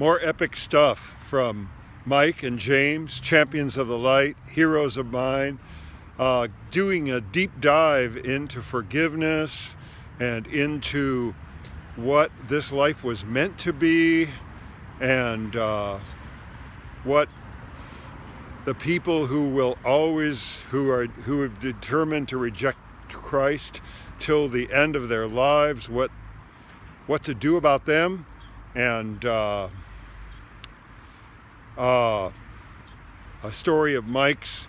more epic stuff from Mike and James, champions of the light, heroes of mine, doing a deep dive into forgiveness and into what this life was meant to be, and what the people who have determined to reject Christ till the end of their lives, what to do about them, and a story of Mike's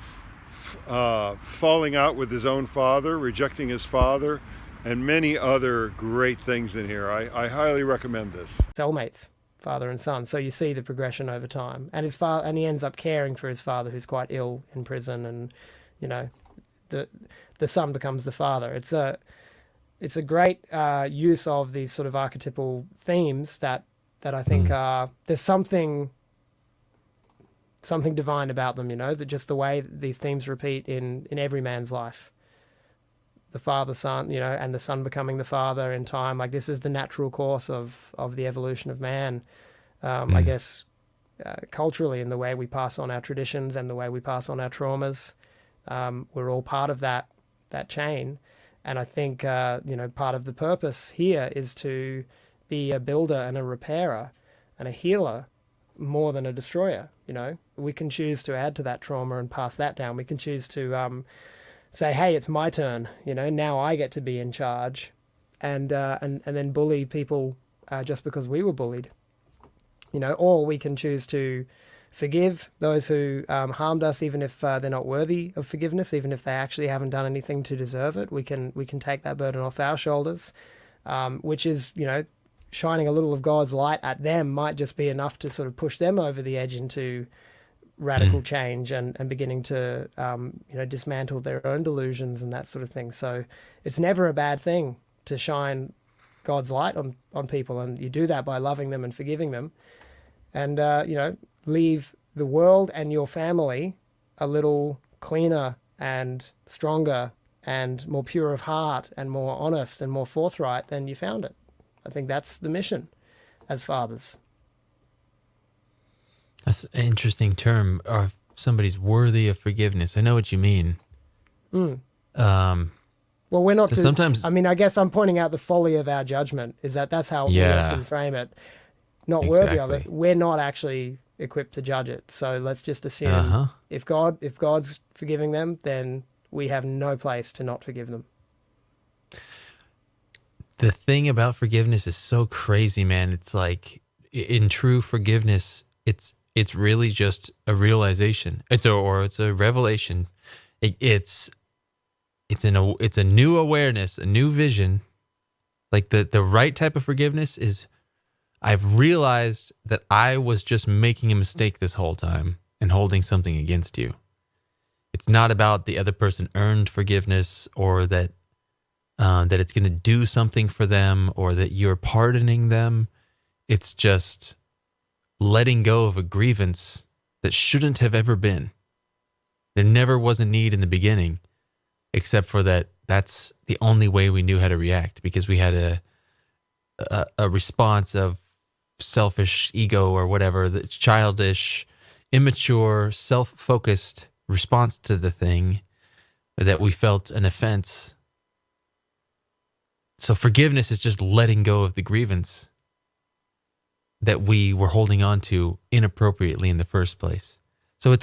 falling out with his own father, rejecting his father, and many other great things in here. I highly recommend this. Cellmates, father and son. So you see the progression over time, and his father, and he ends up caring for his father, who's quite ill in prison, and the son becomes the father. It's a great use of these sort of archetypal themes that I think there's something divine about them. That just the way these themes repeat in every man's life. The father, son, and the son becoming the father in time. Like, this is the natural course of the evolution of man. I guess culturally, in the way we pass on our traditions and the way we pass on our traumas, we're all part of that chain. And I think part of the purpose here is to be a builder and a repairer and a healer more than a destroyer. We can choose to add to that trauma and pass that down. We can choose to say, hey, it's my turn, now I get to be in charge, and then bully people just because we were bullied, or we can choose to forgive those who harmed us, even if they're not worthy of forgiveness, even if they actually haven't done anything to deserve it. We can take that burden off our shoulders, which is, shining a little of God's light at them might just be enough to sort of push them over the edge into radical change and beginning to dismantle their own delusions and that sort of thing. So it's never a bad thing to shine God's light on people, and you do that by loving them and forgiving them, and leave the world and your family a little cleaner and stronger and more pure of heart and more honest and more forthright than you found it. I think that's the mission as fathers. That's an interesting term. Or if somebody's worthy of forgiveness. I know what you mean. Well, we're not. Sometimes, I guess I'm pointing out the folly of our judgment. Is that's how we often frame it. Not worthy of it. We're not actually equipped to judge it. So let's just assume if God's forgiving them, then we have no place to not forgive them. The thing about forgiveness is so crazy, man. It's like, in true forgiveness, it's really just a realization. It's a revelation. It's a new awareness, a new vision. Like the right type of forgiveness is, I've realized that I was just making a mistake this whole time and holding something against you. It's not about the other person earned forgiveness, or that it's going to do something for them, or that you're pardoning them. It's just letting go of a grievance that shouldn't have ever been. There never was a need in the beginning, except for that's the only way we knew how to react, because we had a response of selfish ego or whatever, the childish, immature, self-focused response to the thing, that we felt an offense. So forgiveness is just letting go of the grievance that we were holding on to inappropriately in the first place. So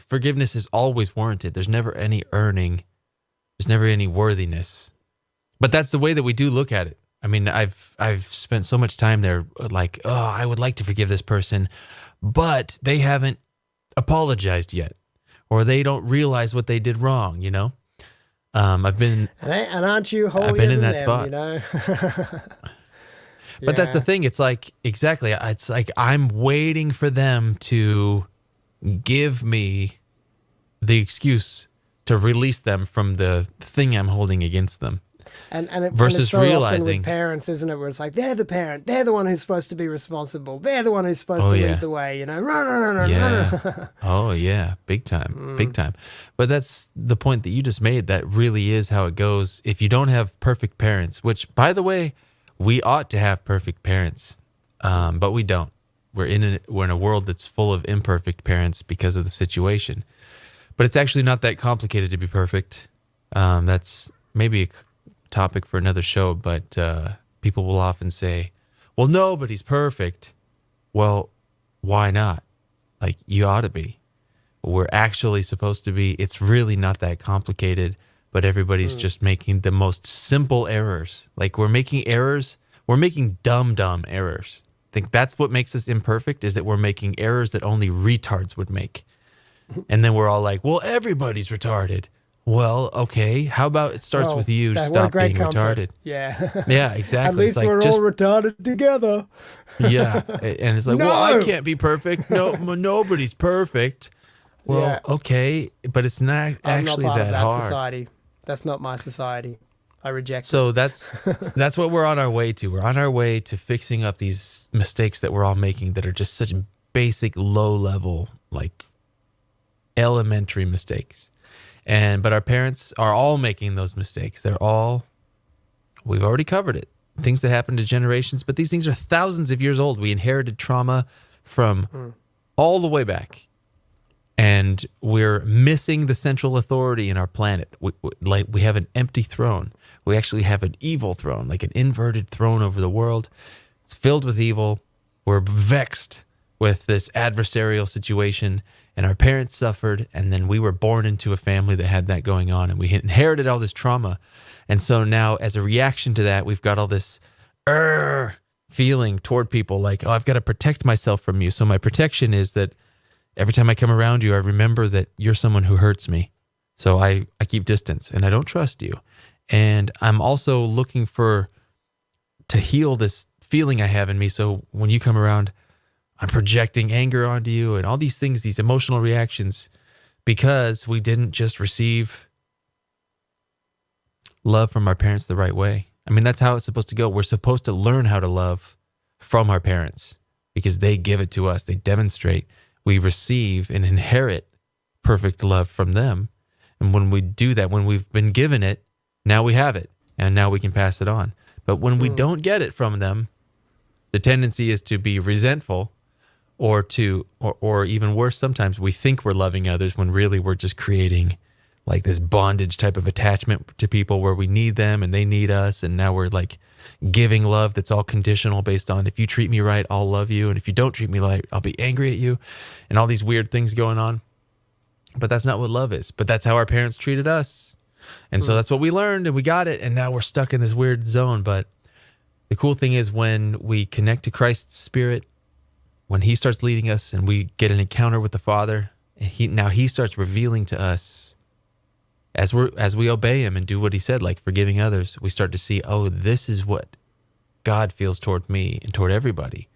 forgiveness is always warranted. There's never any earning. There's never any worthiness. But that's the way that we do look at it. I mean, I've spent so much time there, like, oh, I would like to forgive this person, but they haven't apologized yet, or they don't realize what they did wrong, I've been, and aren't you holier I've been in than that them, spot. But that's the thing. It's like, exactly. It's like I'm waiting for them to give me the excuse to release them from the thing I'm holding against them. Versus it's so realizing, often with parents, isn't it? Where it's like, they're the parent, they're the one who's supposed to be responsible, they're the one who's supposed to lead the way. Run. Yeah. Oh yeah, big time. But that's the point that you just made. That really is how it goes. If you don't have perfect parents, which, by the way, we ought to have perfect parents, but we don't. we're in a world that's full of imperfect parents because of the situation. But it's actually not that complicated to be perfect. That's maybe a topic for another show, but people will often say, well, nobody's perfect. Well, why not? Like, you ought to be. We're actually supposed to be. It's really not that complicated, but everybody's just making the most simple errors. Like, we're making errors. We're making dumb errors. I think that's what makes us imperfect, is that we're making errors that only retards would make. And then we're all like, well, everybody's retarded. Well, okay. How about it starts with you to stop being retarded? Yeah. Yeah, exactly. At least it's like, we're all retarded together. yeah. And it's like, well, I can't be perfect. No, nobody's perfect. Well, Yeah. okay. But it's not I'm not actually part of that that hard. society. That's not my society. I reject it. So that's what we're on our way to. We're on our way to fixing up these mistakes that we're all making that are just such basic, low level, like elementary mistakes. But our parents are all making those mistakes. We've already covered it. Things that happen to generations, but these things are thousands of years old. We inherited trauma from all the way back. And we're missing the central authority in our planet. We have an empty throne. We actually have an evil throne, like an inverted throne over the world. It's filled with evil. We're vexed with this adversarial situation, and our parents suffered, and then we were born into a family that had that going on, and we inherited all this trauma. And so now, as a reaction to that, we've got all this feeling toward people like, oh, I've got to protect myself from you. So my protection is that every time I come around you, I remember that you're someone who hurts me. So I keep distance, and I don't trust you. And I'm also looking to heal this feeling I have in me. So when you come around, I'm projecting anger onto you and all these things, these emotional reactions, because we didn't just receive love from our parents the right way. I mean, that's how it's supposed to go. We're supposed to learn how to love from our parents because they give it to us. They demonstrate. We receive and inherit perfect love from them. And when we do that, when we've been given it, now we have it, and now we can pass it on. But when we don't get it from them, the tendency is to be resentful, or even worse, sometimes we think we're loving others when really we're just creating like this bondage type of attachment to people where we need them and they need us. And now we're like giving love that's all conditional based on, if you treat me right, I'll love you. And if you don't treat me right, I'll be angry at you, and all these weird things going on. But that's not what love is. But that's how our parents treated us. And so that's what we learned, and we got it. And now we're stuck in this weird zone. But the cool thing is when we connect to Christ's Spirit, when he starts leading us and we get an encounter with the Father, and he starts revealing to us as we obey him and do what he said, like forgiving others, we start to see, oh, this is what God feels toward me and toward everybody.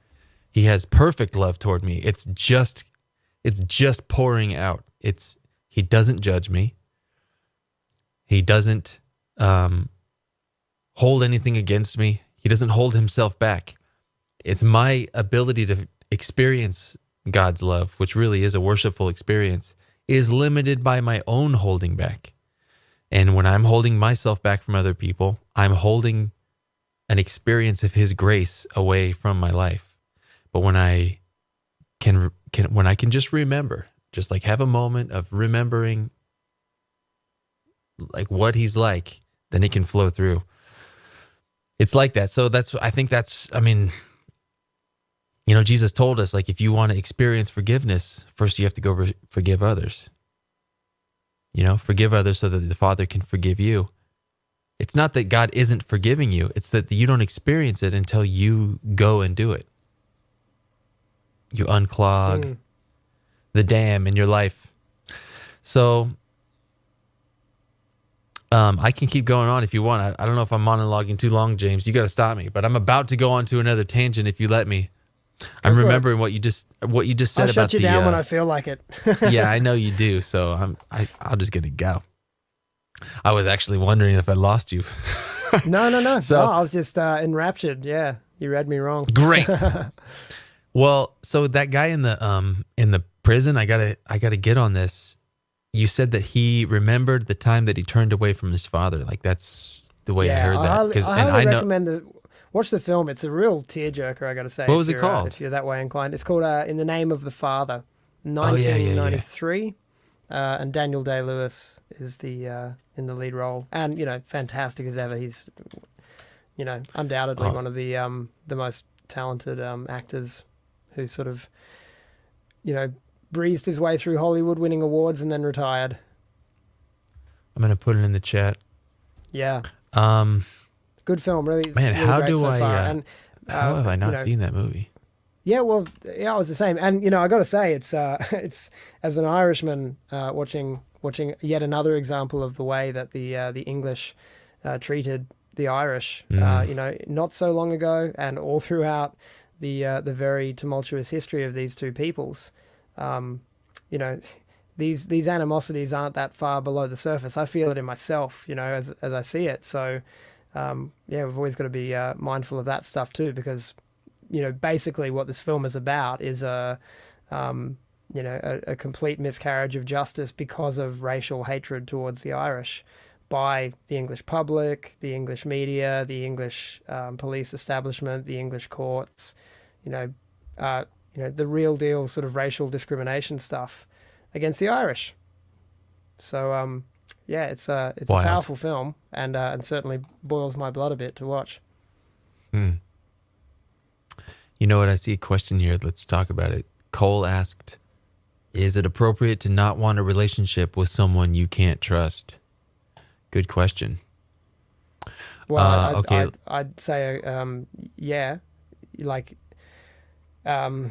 He has perfect love toward me. It's just pouring out. He doesn't judge me. He doesn't hold anything against me. He doesn't hold himself back. It's my ability to experience God's love, which really is a worshipful experience, is limited by my own holding back. And when I'm holding myself back from other people, I'm holding an experience of his grace away from my life. But when I can just remember, just like have a moment of remembering like what he's like, then it can flow through. It's like that. So Jesus told us, like, if you want to experience forgiveness, first you have to go forgive others. Forgive others so that the Father can forgive you. It's not that God isn't forgiving you. It's that you don't experience it until you go and do it. You unclog the dam in your life. So I can keep going on if you want. I don't know if I'm monologuing too long, James. You got to stop me. But I'm about to go on to another tangent if you let me. I'm remembering what you just said about I'll shut you down when I feel like it. Yeah, I know you do. So I'll just gonna go. I was actually wondering if I lost you. No. So, I was just enraptured. Yeah, you read me wrong. Great. Well, so that guy in the prison, I gotta get on this. You said that he remembered the time that he turned away from his father. Like, that's the way I heard that. I highly recommend Watch the film. It's a real tearjerker, I got to say. What if was it you're, called? if you're that way inclined. It's called In the Name of the Father, Oh, yeah, yeah, yeah. 1993. And Daniel Day-Lewis is the in the lead role. And, you know, fantastic as ever. He's, you know, undoubtedly one of the most talented actors who sort of, you know, breezed his way through Hollywood, winning awards and then retired. I'm going to put it in the chat. Yeah. Um, Good film, really. Man, really how great do so I, far. And, how have I not you know, seen that movie? Yeah, well, yeah, I was the same. And, you know, I got to say, it's as an Irishman watching yet another example of the way that the English treated the Irish, you know, not so long ago and all throughout the very tumultuous history of these two peoples. You know, these animosities aren't that far below the surface. I feel it in myself, you know, as I see it. So, yeah, we've always got to be mindful of that stuff too, because, you know, basically what this film is about is a complete miscarriage of justice because of racial hatred towards the Irish by the English public, the English media, the English police establishment, the English courts, you know, the real deal sort of racial discrimination stuff against the Irish. So, yeah, it's a powerful film and certainly boils my blood a bit to watch. You know what? I see a question here. Let's talk about it. Cole asked, is it appropriate to not want a relationship with someone you can't trust? Good question. Well, okay. I'd say, yeah, like, yeah,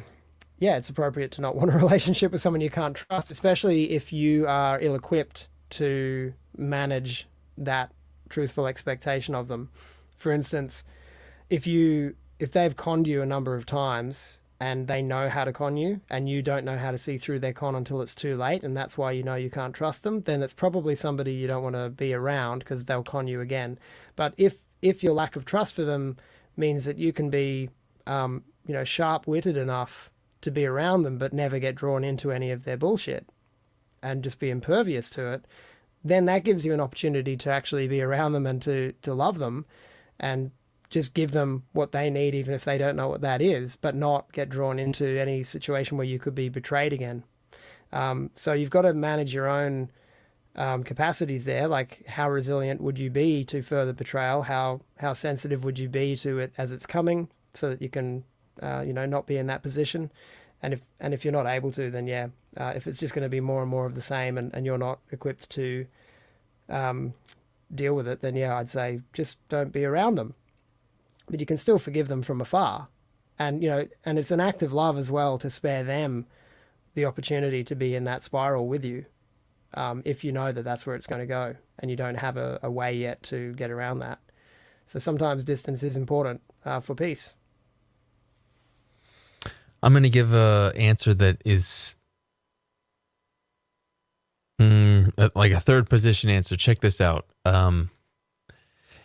it's appropriate to not want a relationship with someone you can't trust, especially if you are ill-equipped to manage that truthful expectation of them. For instance, if they've conned you a number of times and they know how to con you and you don't know how to see through their con until it's too late, and that's why you know you can't trust them, then it's probably somebody you don't want to be around because they'll con you again. But if your lack of trust for them means that you can be, sharp-witted enough to be around them but never get drawn into any of their bullshit and just be impervious to it, then that gives you an opportunity to actually be around them and to love them and just give them what they need, even if they don't know what that is, but not get drawn into any situation where you could be betrayed again. So you've got to manage your own capacities there. Like, how resilient would you be to further betrayal? How sensitive would you be to it as it's coming, so that you can, not be in that position? And if you're not able to, then yeah, if it's just going to be more and more of the same, and you're not equipped to deal with it, then yeah, I'd say just don't be around them. But you can still forgive them from afar. And, and it's an act of love as well to spare them the opportunity to be in that spiral with you, if you know that that's where it's going to go and you don't have a way yet to get around that. So sometimes distance is important for peace. I'm going to give an answer that is like a third position answer. Check this out.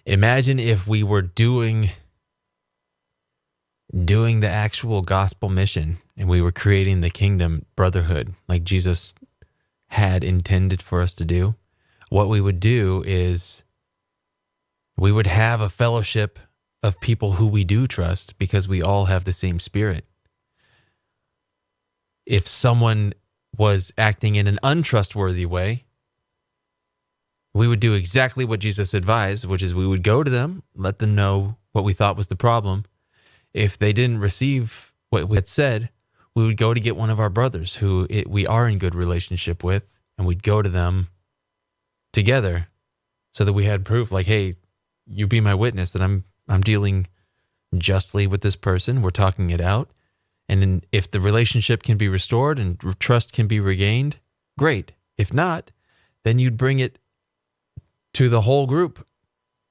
Imagine if we were doing the actual gospel mission and we were creating the kingdom brotherhood like Jesus had intended for us to do. What we would do is we would have a fellowship of people who we do trust because we all have the same spirit. If someone was acting in an untrustworthy way, we would do exactly what Jesus advised, which is we would go to them, let them know what we thought was the problem. If they didn't receive what we had said, we would go to get one of our brothers who we are in good relationship with, and we'd go to them together so that we had proof, like, hey, you be my witness that I'm dealing justly with this person. We're talking it out. And then if the relationship can be restored and trust can be regained, great. If not, then you'd bring it to the whole group.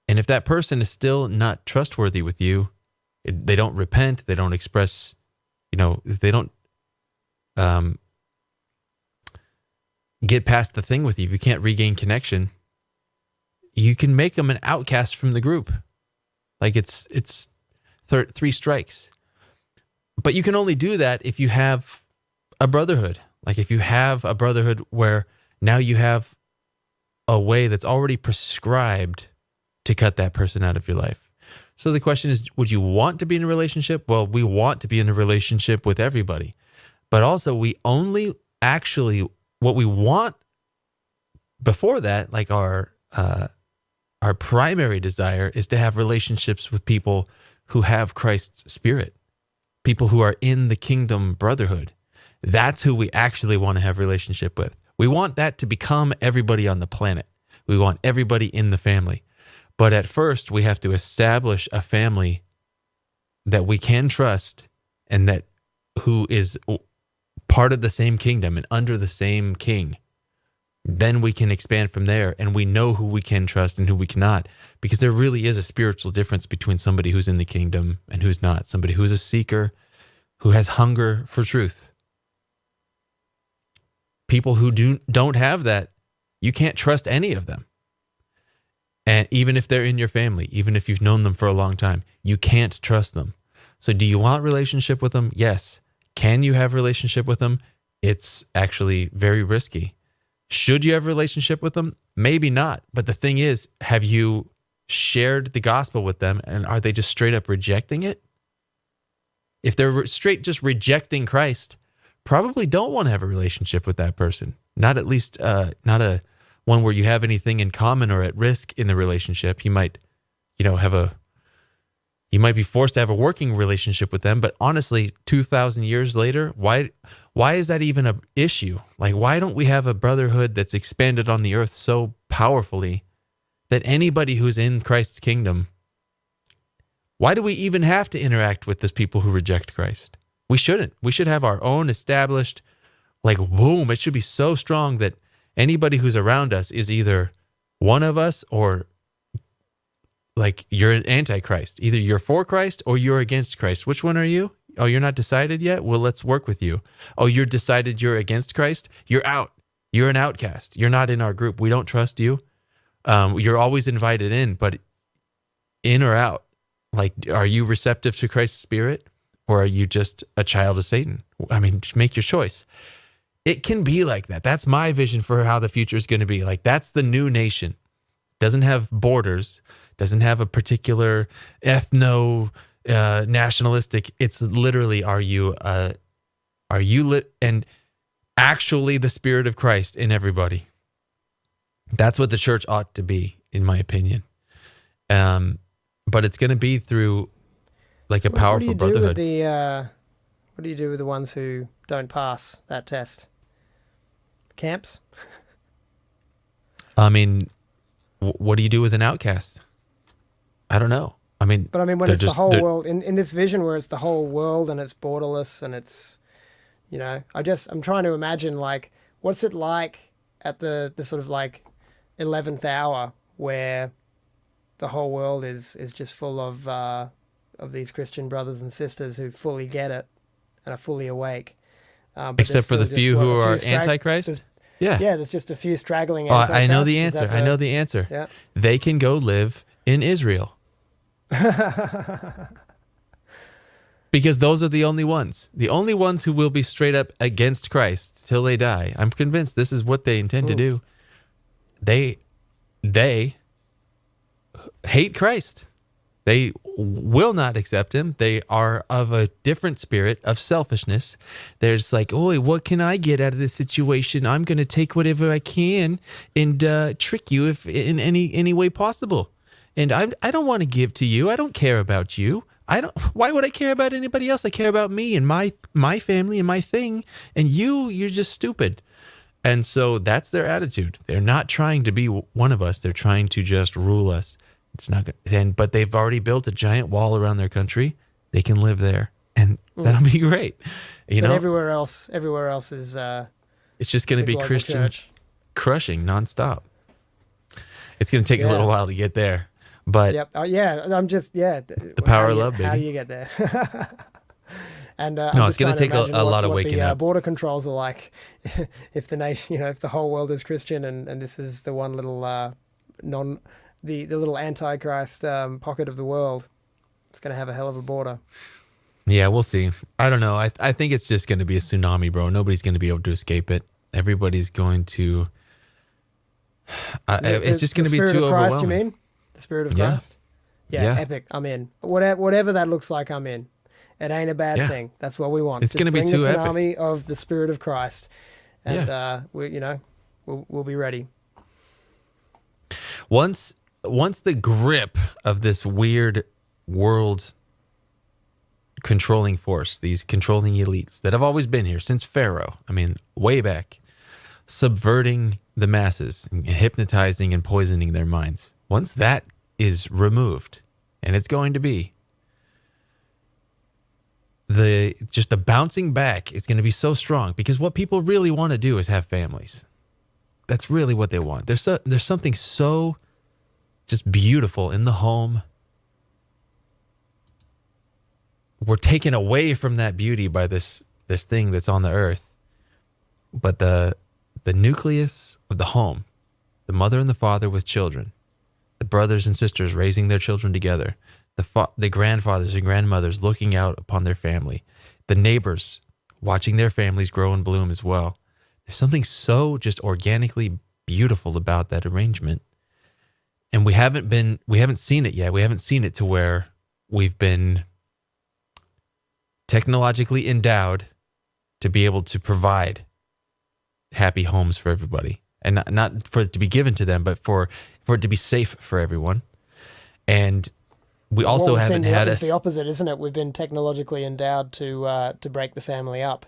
And if that person is still not trustworthy with you, they don't repent, they don't express, if they don't get past the thing with you, if you can't regain connection, you can make them an outcast from the group. Like it's 3 strikes. But you can only do that if you have a brotherhood. Like if you have a brotherhood where now you have a way that's already prescribed to cut that person out of your life. So the question is, would you want to be in a relationship? Well, we want to be in a relationship with everybody. But also we only actually, what we want before that, like our primary desire is to have relationships with people who have Christ's spirit, people who are in the kingdom brotherhood. That's who we actually want to have relationship with. We want that to become everybody on the planet. We want everybody in the family. But at first, we have to establish a family that we can trust and that who is part of the same kingdom and under the same king. Then we can expand from there, and we know who we can trust and who we cannot, because there really is a spiritual difference between somebody who's in the kingdom and who's not, somebody who's a seeker, who has hunger for truth. People who don't have that, you can't trust any of them. And even if they're in your family, even if you've known them for a long time, you can't trust them. So do you want relationship with them? Yes. Can you have relationship with them? It's actually very risky. Should you have a relationship with them? Maybe not. But the thing is, have you shared the gospel with them, and are they just straight up rejecting it? If they're straight just rejecting Christ, probably don't want to have a relationship with that person. Not at least, not a one where you have anything in common or at risk in the relationship. You might, you might be forced to have a working relationship with them. But honestly, 2,000 years later, why is that even an issue? Like, why don't we have a brotherhood that's expanded on the earth so powerfully that anybody who's in Christ's kingdom, why do we even have to interact with those people who reject Christ? We shouldn't. We should have our own established, like, boom, it should be so strong that anybody who's around us is either one of us or like you're an antichrist. Either you're for Christ or you're against Christ. Which one are you? Oh, you're not decided yet? Well, let's work with you. Oh, you're decided you're against Christ? You're out. You're an outcast. You're not in our group. We don't trust you. You're always invited in, but in or out? Like, are you receptive to Christ's spirit, or are you just a child of Satan? I mean, just make your choice. It can be like that. That's my vision for how the future is going to be. Like, that's the new nation. Doesn't have borders, doesn't have a particular nationalistic. It's literally, are you and actually the spirit of Christ in everybody. That's what the church ought to be, in my opinion. But it's going to be through like a powerful brotherhood. What do you do with the ones who don't pass that test? Camps? I mean, what do you do with an outcast? I don't know. I mean, but I mean, when it's the whole world in this vision where it's the whole world and it's borderless and it's, I'm trying to imagine, like, what's it like at the sort of like 11th hour where the whole world is just full of these Christian brothers and sisters who fully get it and are fully awake. Except for the few who are antichrist? Yeah, there's just a few straggling antichrists. I know the answer. I know the answer. Yeah. They can go live in Israel. Because those are the only ones who will be straight up against Christ till they die. I'm convinced this is what they intend to do. They hate Christ. They will not accept him. They are of a different spirit of selfishness. There's like, oh, what can I get out of this situation? I'm going to take whatever I can and trick you if in any way possible. And I don't want to give to you. I don't care about you. Why would I care about anybody else? I care about me and my family and my thing. And you're just stupid. And so that's their attitude. They're not trying to be one of us. They're trying to just rule us. It's not good. But they've already built a giant wall around their country. They can live there, and that'll be great. But everywhere else is. It's just going to be Christian church. Crushing nonstop. It's going to take a little while to get there, but yep. The power of love, baby. How do you get there? And no, it's going to take a lot of waking up. Border controls are like, if the nation, if the whole world is Christian, and this is the one little the little antichrist pocket of the world, it's going to have a hell of a border. Yeah, we'll see. I don't know. I think it's just going to be a tsunami, bro. Nobody's going to be able to escape it. Everybody's going to. It's just going to be too overwhelming. You mean the spirit of Christ? Yeah. epic. I'm in. Whatever that looks like, I'm in. It ain't a bad Yeah. thing. That's what we want. It's going to be bring too us an epic. army of the Spirit of Christ, and we'll be ready. Once the grip of this weird world controlling force, these controlling elites that have always been here since Pharaoh, I mean, way back, subverting the masses and hypnotizing and poisoning their minds. Once that is removed, and it's going to be, the bouncing back is going to be so strong, because what people really want to do is have families. That's really what they want. There's something so just beautiful in the home. We're taken away from that beauty by this thing that's on the earth. But the nucleus of the home, the mother and the father with children, the brothers and sisters raising their children together, the grandfathers and grandmothers looking out upon their family, the neighbors watching their families grow and bloom as well. There's something so just organically beautiful about that arrangement. And we haven't seen it yet. We haven't seen it to where we've been technologically endowed to be able to provide happy homes for everybody. And not for it to be given to them, but for it to be safe for everyone. And we also haven't had it's the opposite, isn't it? We've been technologically endowed to break the family up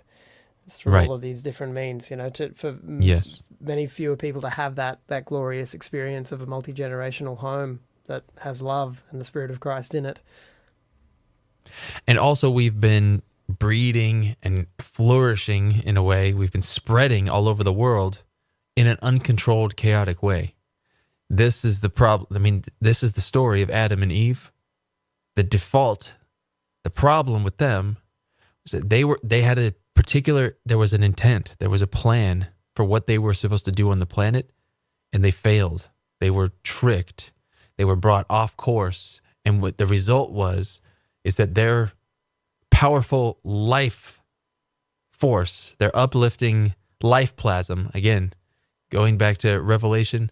through Right. all of these different means. For Yes. many fewer people to have that glorious experience of a multi-generational home that has love and the Spirit of Christ in it. And also we've been breeding and flourishing in a way. We've been spreading all over the world in an uncontrolled, chaotic way. This is the problem. I mean, this is the story of Adam and Eve. The problem with them was that there was an intent, there was a plan for what they were supposed to do on the planet, and they failed. They were tricked. They were brought off course. And what the result is that their powerful life force, their uplifting life plasm, again, going back to Revelation,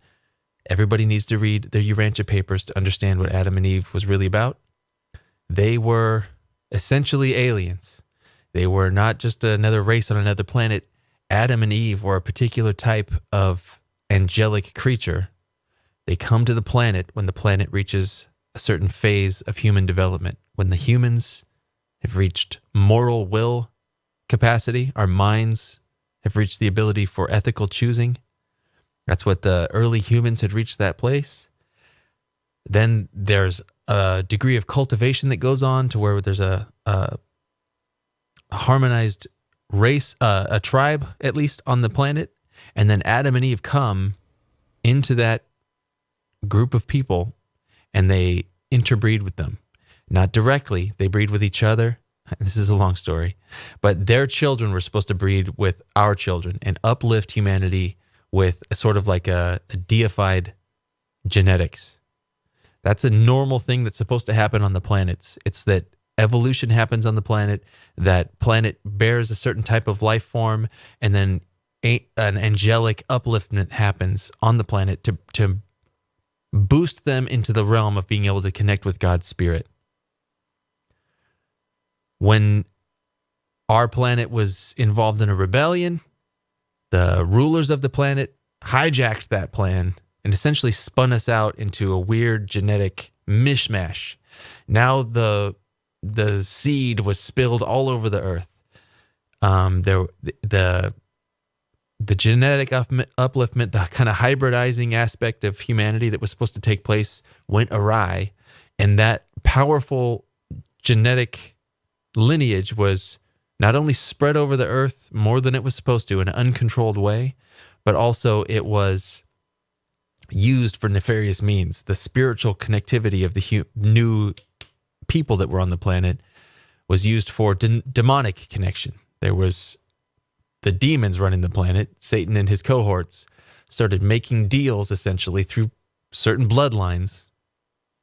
everybody needs to read the Urantia papers to understand what Adam and Eve was really about. They were essentially aliens. They were not just another race on another planet. Adam and Eve were a particular type of angelic creature. They come to the planet when the planet reaches a certain phase of human development. When the humans have reached moral will capacity, our minds have reached the ability for ethical choosing. That's what the early humans had reached that place. Then there's a degree of cultivation that goes on to where there's a harmonized race, a tribe at least on the planet. And then Adam and Eve come into that group of people and they interbreed with them. Not directly, they breed with each other. This is a long story. But their children were supposed to breed with our children and uplift humanity with a sort of like a deified genetics. That's a normal thing that's supposed to happen on the planets. It's that evolution happens on the planet, that planet bears a certain type of life form, and then an angelic upliftment happens on the planet to boost them into the realm of being able to connect with God's Spirit. When our planet was involved in a rebellion, the rulers of the planet hijacked that plan and essentially spun us out into a weird genetic mishmash. Now the seed was spilled all over the earth. The genetic upliftment, the kind of hybridizing aspect of humanity that was supposed to take place went awry, and that powerful genetic lineage was not only spread over the earth more than it was supposed to in an uncontrolled way, but also it was used for nefarious means. The spiritual connectivity of the new people that were on the planet was used for demonic connection. There was the demons running the planet. Satan and his cohorts started making deals essentially through certain bloodlines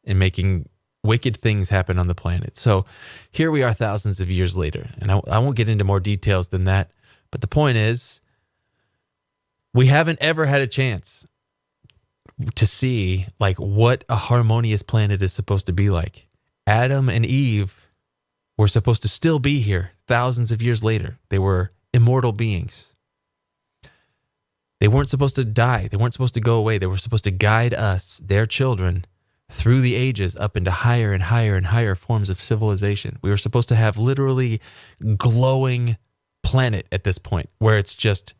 and making wicked things happen on the planet. So here we are thousands of years later, and I won't get into more details than that, but the point is we haven't ever had a chance. to see like what a harmonious planet is supposed to be like. Adam and Eve were supposed to still be here thousands of years later. They were immortal beings. They weren't supposed to die. They weren't supposed to go away. They were supposed to guide us, their children, through the ages up into higher and higher and higher forms of civilization. We were supposed to have literally glowing planet at this point where it's just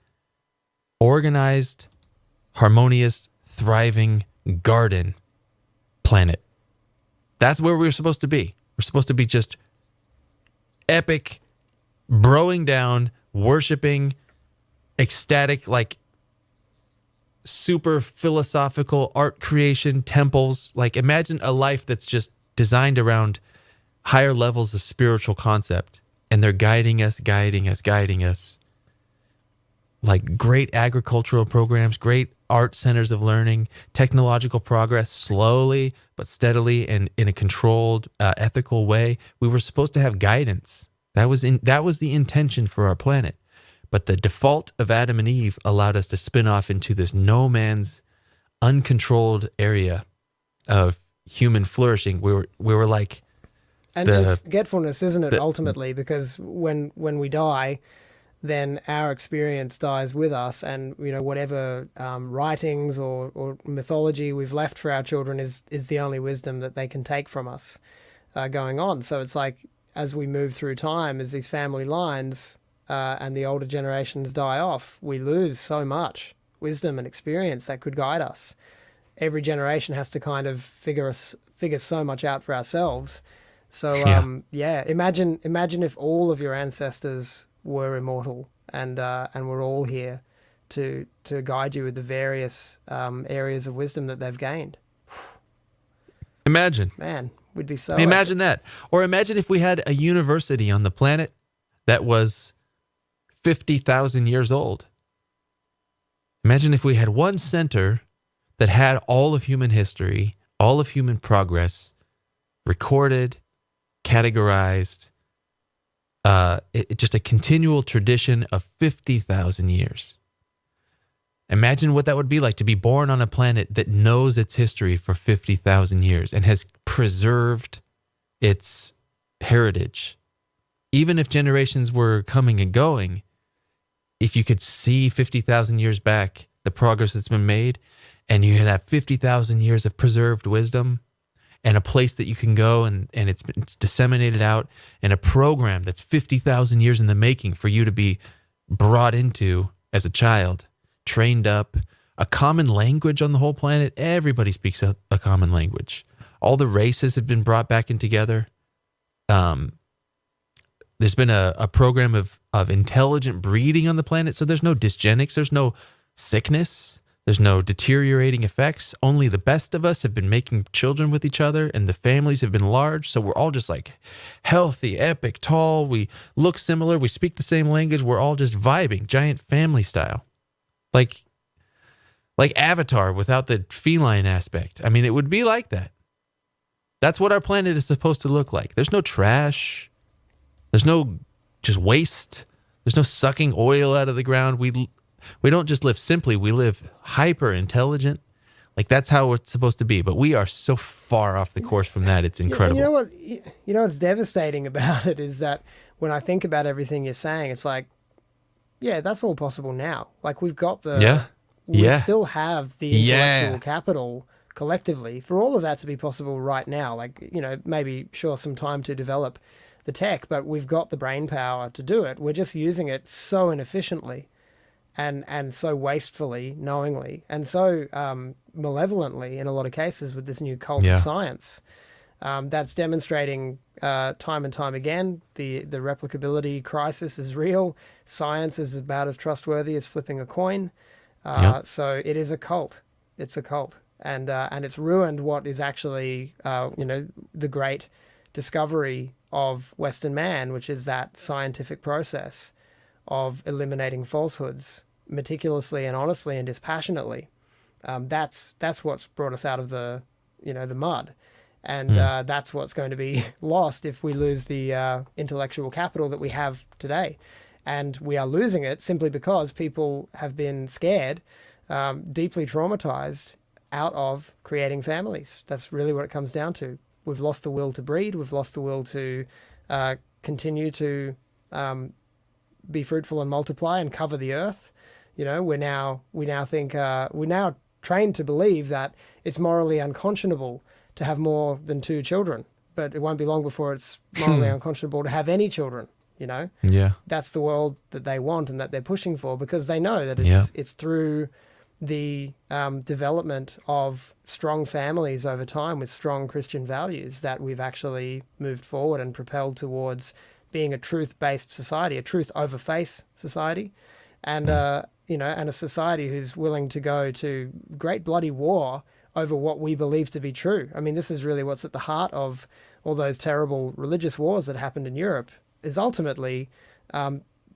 organized, harmonious, thriving garden planet. That's where we're supposed to be. We're supposed to be just epic, broing down, worshiping, ecstatic, like super philosophical art creation, temples. Like imagine a life that's just designed around higher levels of spiritual concept. And they're guiding us. Like great agricultural programs, great art centers of learning, technological progress, slowly but steadily and in a controlled, ethical way. We were supposed to have guidance. That was the intention for our planet. But the default of Adam and Eve allowed us to spin off into this no man's uncontrolled area of human flourishing. We were like, and it's forgetfulness, isn't it? Ultimately, because when we die, then our experience dies with us, and whatever writings or mythology we've left for our children is the only wisdom that they can take from us going on. So it's like as we move through time, as these family lines and the older generations die off, we lose so much wisdom and experience that could guide us. Every generation has to kind of figure so much out for ourselves. So imagine if all of your ancestors were immortal and we're all here to guide you with the various areas of wisdom that they've gained. Imagine. Man, we'd be so imagine that. Or imagine if we had a university on the planet that was 50,000 years old. Imagine if we had one center that had all of human history, all of human progress recorded, categorized, just a continual tradition of 50,000 years. Imagine what that would be like to be born on a planet that knows its history for 50,000 years and has preserved its heritage. Even if generations were coming and going, if you could see 50,000 years back, the progress that's been made, and you have 50,000 years of preserved wisdom, and a place that you can go and it's disseminated out, and a program that's 50,000 years in the making for you to be brought into as a child, trained up, a common language on the whole planet. Everybody speaks a common language. All the races have been brought back in together. There's been a program of intelligent breeding on the planet, so there's no dysgenics, there's no sickness, there's no deteriorating effects. Only the best of us have been making children with each other, and the families have been large, so we're all just like healthy, epic, tall, we look similar, we speak the same language, we're all just vibing, giant family style. Like Avatar without the feline aspect. I mean, it would be like that. That's what our planet is supposed to look like. There's no trash. There's no just waste. There's no sucking oil out of the ground. We don't just live simply. We live hyper intelligent. Like that's how it's supposed to be. But we are so far off the course from that. It's incredible. You know what's devastating about it is that when I think about everything you're saying, it's like, yeah, that's all possible now. Like we've got we still have the intellectual capital collectively for all of that to be possible right now. Like, maybe some time to develop the tech, but we've got the brain power to do it. We're just using it so inefficiently and so wastefully, knowingly, and so malevolently in a lot of cases with this new cult of science. That's demonstrating time and time again the replicability crisis is real. Science is about as trustworthy as flipping a coin. So it is a cult. It's a cult, and it's ruined what is actually the great discovery of Western man, which is that scientific process of eliminating falsehoods meticulously and honestly and dispassionately. That's what's brought us out of the mud. And that's what's going to be lost if we lose the intellectual capital that we have today. And we are losing it simply because people have been scared, deeply traumatized, out of creating families. That's really what it comes down to. We've lost the will to breed. We've lost the will to continue to be fruitful and multiply and cover the earth. You know, we now trained to believe that it's morally unconscionable to have more than 2 children, but it won't be long before it's morally unconscionable to have any children. You know, Yeah. that's the world that they want and that they're pushing for, because they know that it's through the development of strong families over time with strong Christian values that we've actually moved forward and propelled towards being a truth-based society, a truth over face society, and and a society who's willing to go to great bloody war over what we believe to be true. I mean, this is really what's at the heart of all those terrible religious wars that happened in Europe. Is ultimately,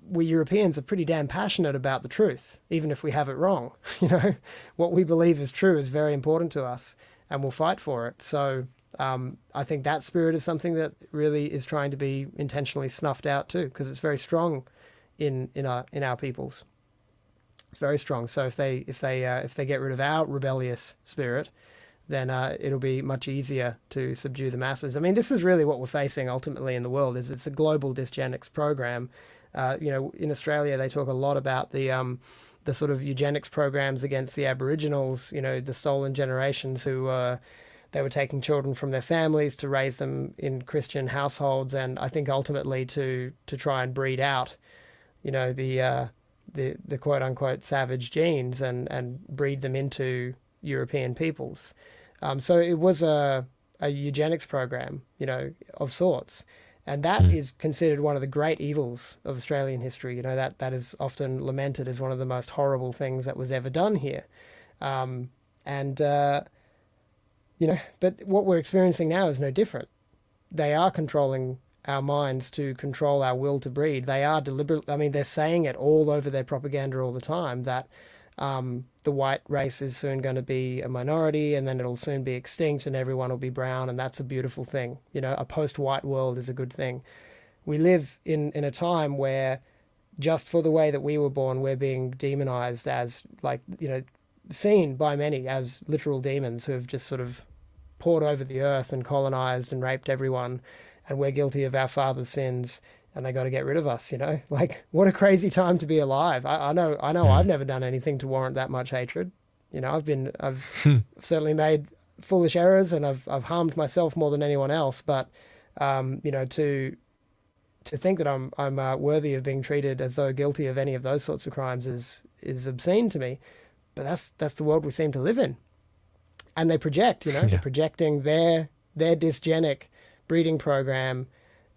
we Europeans are pretty damn passionate about the truth, even if we have it wrong. You know, what we believe is true is very important to us, and we'll fight for it. So I think that spirit is something that really is trying to be intentionally snuffed out too, because it's very strong in our peoples. It's very strong. So if they get rid of our rebellious spirit, then it'll be much easier to subdue the masses. I mean, this is really what we're facing ultimately in the world. Is it's a global dysgenics program. In Australia, they talk a lot about the sort of eugenics programs against the Aboriginals. You know, the stolen generations who they were taking children from their families to raise them in Christian households, and I think ultimately to try and breed out, you know, the quote unquote savage genes and breed them into European peoples. So it was a eugenics program, you know, of sorts. And that is considered one of the great evils of Australian history. You know, that is often lamented as one of the most horrible things that was ever done here. But what we're experiencing now is no different. They are controlling our minds to control our will to breed. They are deliberate. I mean, they're saying it all over their propaganda all the time that the white race is soon going to be a minority, and then it'll soon be extinct and everyone will be brown, and that's a beautiful thing. You know, a post-white world is a good thing. We live in a time where just for the way that we were born, we're being demonized as, like, you know, seen by many as literal demons who have just sort of poured over the earth and colonized and raped everyone, and we're guilty of our father's sins, and they got to get rid of us, you know? Like, what a crazy time to be alive. I know I've never done anything to warrant that much hatred. You know, I've certainly made foolish errors, and I've harmed myself more than anyone else, but you know, to think that I'm worthy of being treated as though guilty of any of those sorts of crimes is obscene to me. But that's the world we seem to live in. And they project, you know, they're projecting their dysgenic breeding program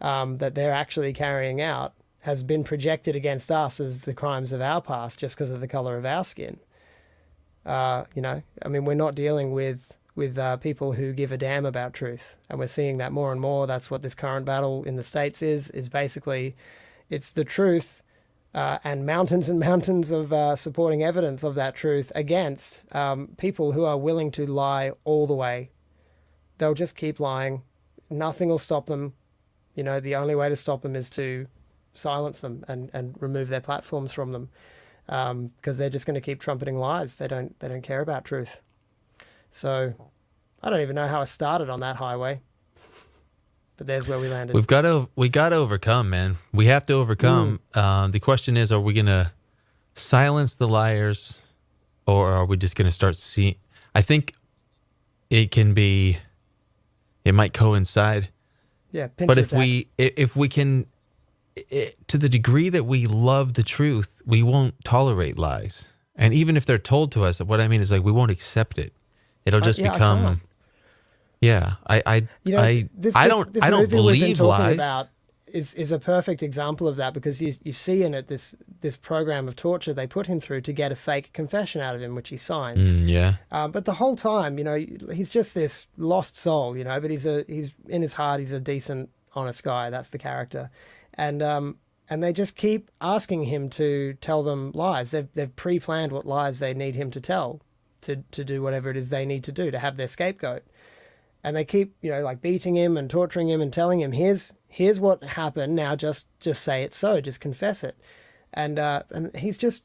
that they're actually carrying out has been projected against us as the crimes of our past just because of the color of our skin. You know, I mean, we're not dealing with people who give a damn about truth, and we're seeing that more and more. That's what this current battle in the States is basically, it's the truth and mountains of supporting evidence of that truth against people who are willing to lie all the way. They'll just keep lying. Nothing will stop them. You know, the only way to stop them is to silence them and remove their platforms from them, because they're just going to keep trumpeting lies. They don't care about truth. So I don't even know how I started on that highway, but there's where we landed. We got to overcome, man. We have to overcome. The question is, are we going to silence the liars, or are we just going to start seeing? I think it might coincide. Yeah, but if we can, to the degree that we love the truth, we won't tolerate lies. And even if they're told to us, what I mean is, like, we won't accept it. It'll just become. I don't believe lies. About is a perfect example of that, because you see in it this program of torture they put him through to get a fake confession out of him, which he signs. But the whole time, you know, he's just this lost soul, you know. But he's in his heart, he's a decent, honest guy. That's the character, and they just keep asking him to tell them lies. They've pre-planned what lies they need him to tell to do whatever it is they need to do to have their scapegoat. And they keep, you know, like beating him and torturing him and telling him, here's what happened. Now just say it so, just confess it. And he's just,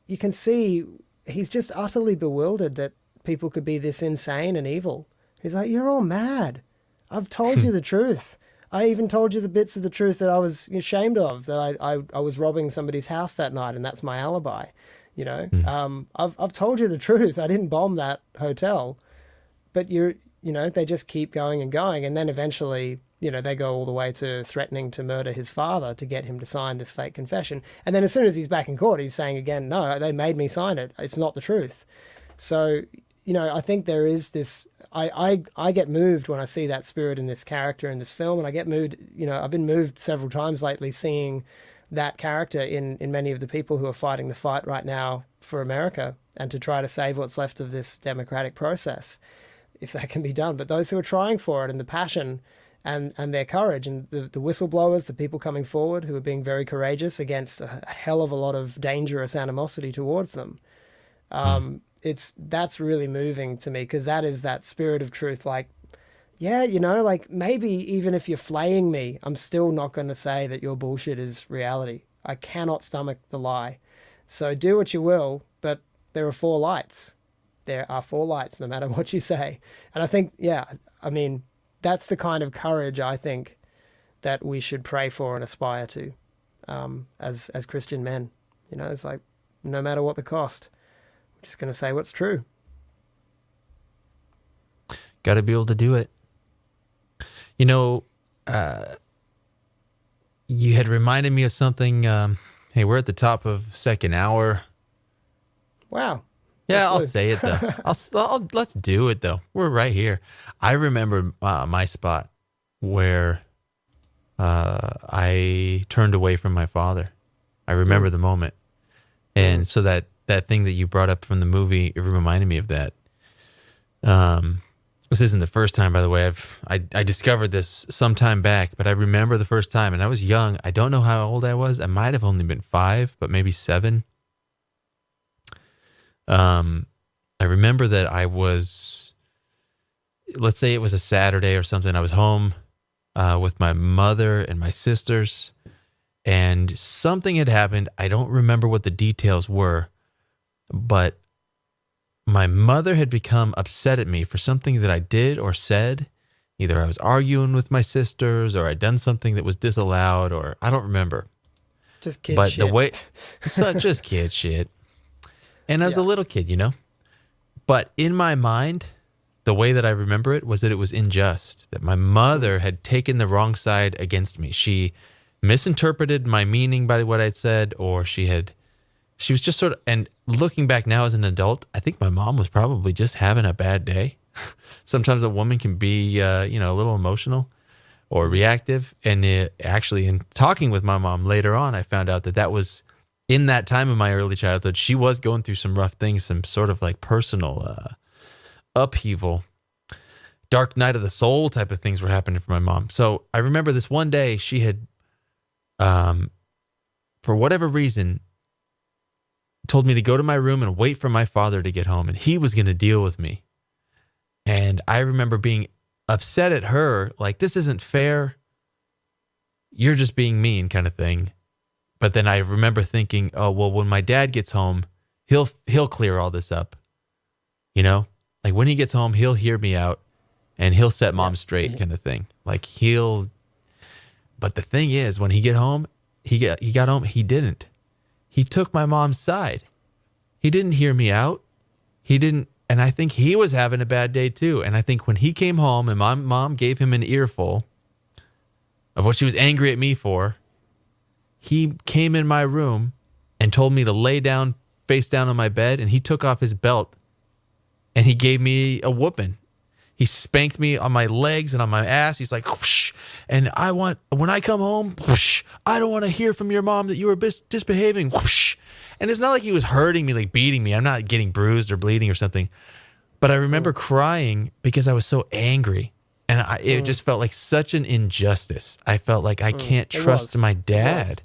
you can see he's just utterly bewildered that people could be this insane and evil. He's like, you're all mad. I've told you the truth. I even told you the bits of the truth that I was ashamed of, that I was robbing somebody's house that night, and that's my alibi. You know, I've told you the truth. I didn't bomb that hotel, but they just keep going and going. And then eventually, they go all the way to threatening to murder his father to get him to sign this fake confession. And then as soon as he's back in court, he's saying again, no, they made me sign it. It's not the truth. So, I think there is this, I get moved when I see that spirit in this character in this film. And I get moved, I've been moved several times lately seeing that character in many of the people who are fighting the fight right now for America and to try to save what's left of this democratic process, if that can be done. But those who are trying for it, and the passion and their courage, and the whistleblowers, the people coming forward who are being very courageous against a hell of a lot of dangerous animosity towards them. That's really moving to me, because that is that spirit of truth. Like, yeah, like maybe even if you're flaying me, I'm still not going to say that your bullshit is reality. I cannot stomach the lie. So do what you will, but there are 4 lights. There are 4 lights, no matter what you say. And I think, that's the kind of courage I think that we should pray for and aspire to as Christian men. It's like, no matter what the cost, we're just going to say what's true. Got to be able to do it. You had reminded me of something. Hey, we're at the top of second hour. Wow. Yeah, I'll say it though. Let's do it though. We're right here. I remember my spot where I turned away from my father. I remember the moment. And so that thing that you brought up from the movie, it reminded me of that. This isn't the first time, by the way. I discovered this some time back, but I remember the first time, and I was young. I don't know how old I was. I might have only been 5, but maybe 7. I remember that I was, let's say it was a Saturday or something. I was home with my mother and my sisters, and something had happened. I don't remember what the details were, but my mother had become upset at me for something that I did or said. Either I was arguing with my sisters, or I'd done something that was disallowed, or I don't remember. Just kid but shit. The way, just kid shit. And I was a little kid, But in my mind, the way that I remember it was that it was unjust, that my mother had taken the wrong side against me. She misinterpreted my meaning by what I'd said, or she was just sort of, and looking back now as an adult, I think my mom was probably just having a bad day. Sometimes a woman can be, a little emotional or reactive. And actually, in talking with my mom later on, I found out that was in that time of my early childhood. She was going through some rough things, some sort of like personal upheaval, dark night of the soul type of things were happening for my mom. So I remember this one day she had, for whatever reason, told me to go to my room and wait for my father to get home, and he was going to deal with me. And I remember being upset at her, like, this isn't fair. You're just being mean, kind of thing. But then I remember thinking, oh, well, when my dad gets home, he'll clear all this up. Like when he gets home, he'll hear me out and he'll set mom straight, kind of thing. Like but the thing is, when he got home, he didn't. He took my mom's side. He didn't hear me out. He didn't. And I think he was having a bad day too. And I think when he came home and my mom gave him an earful of what she was angry at me for, he came in my room and told me to lay down, face down on my bed. And he took off his belt and he gave me a whooping. He spanked me on my legs and on my ass. He's like, whoosh, and when I come home, whoosh, I don't want to hear from your mom that you were misbehaving. Whoosh. And it's not like he was hurting me, like beating me. I'm not getting bruised or bleeding or something. But I remember crying because I was so angry. And it just felt like such an injustice. I felt like I can't trust my dad.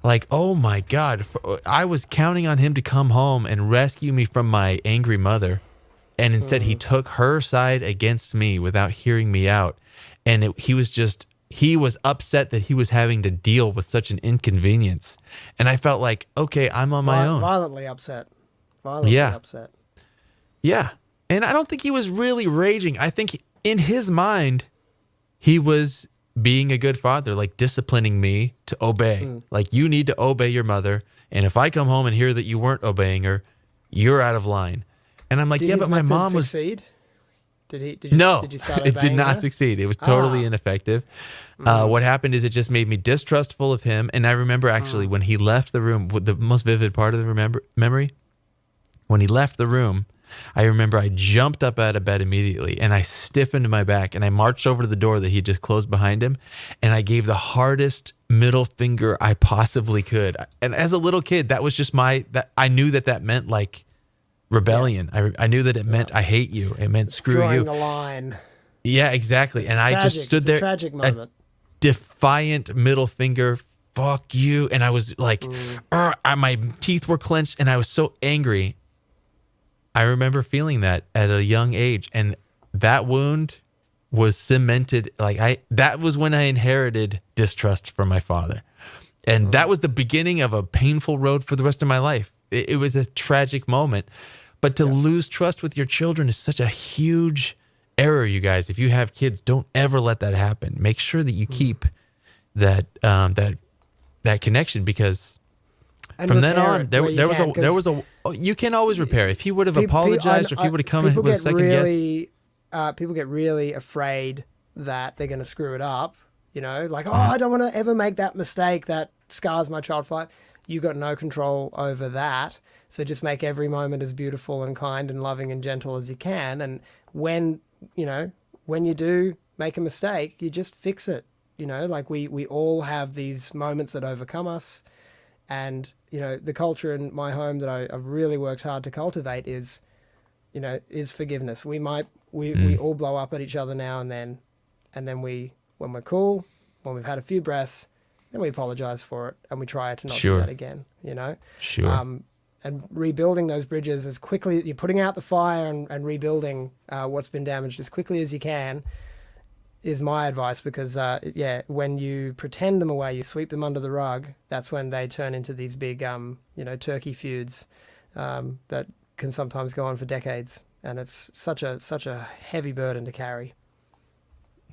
Like, oh my God. I was counting on him to come home and rescue me from my angry mother. And instead he took her side against me without hearing me out. And he was upset that he was having to deal with such an inconvenience. And I felt like, okay, I'm on my own. Violently upset. Upset. Yeah. And I don't think he was really raging. I think in his mind, he was being a good father, like disciplining me to obey. Like, you need to obey your mother. And if I come home and hear that you weren't obeying her, you're out of line. And I'm like, Did yeah, his but my method mom was... succeed? Did you No, start it did obeying not her? succeed. It was totally ineffective. What happened is it just made me distrustful of him. And I remember actually when he left the room, the most vivid part of the memory, when he left the room, I remember I jumped up out of bed immediately and I stiffened my back and I marched over to the door that he just closed behind him. And I gave the hardest middle finger I possibly could. And as a little kid, that was just that I knew that meant like rebellion. I knew that it meant I hate you. It meant screw Drawing you. the line. Yeah, exactly. And I just stood It's there, a tragic moment. defiant middle finger, fuck you. And I was like, my teeth were clenched and I was so angry. I remember feeling that at a young age. And that wound was cemented. That was when I inherited distrust from my father. And that was the beginning of a painful road for the rest of my life. It was a tragic moment. But to lose trust with your children is such a huge error, you guys. If you have kids, don't ever let that happen. Make sure that you keep that connection, because And from then repair on, it there where you was can, 'cause you can always repair. If he would have pe- pe- apologized, or if he would have come in people with a get second guess. really, people get really afraid that they're going to screw it up. You know, like, I don't want to ever make that mistake that scars my child for life. You got no control over that. So just make every moment as beautiful and kind and loving and gentle as you can. And when you do make a mistake, you just fix it. You know, like we all have these moments that overcome us. And, the culture in my home that I've really worked hard to cultivate is forgiveness. We all blow up at each other now and then. And then when we're cool, when we've had a few breaths, then we apologize for it and we try to not do that again, Sure. And rebuilding those bridges as quickly, you're putting out the fire and rebuilding what's been damaged as quickly as you can is my advice, because when you pretend them away, you sweep them under the rug, that's when they turn into these big turkey feuds that can sometimes go on for decades, and it's such a heavy burden to carry.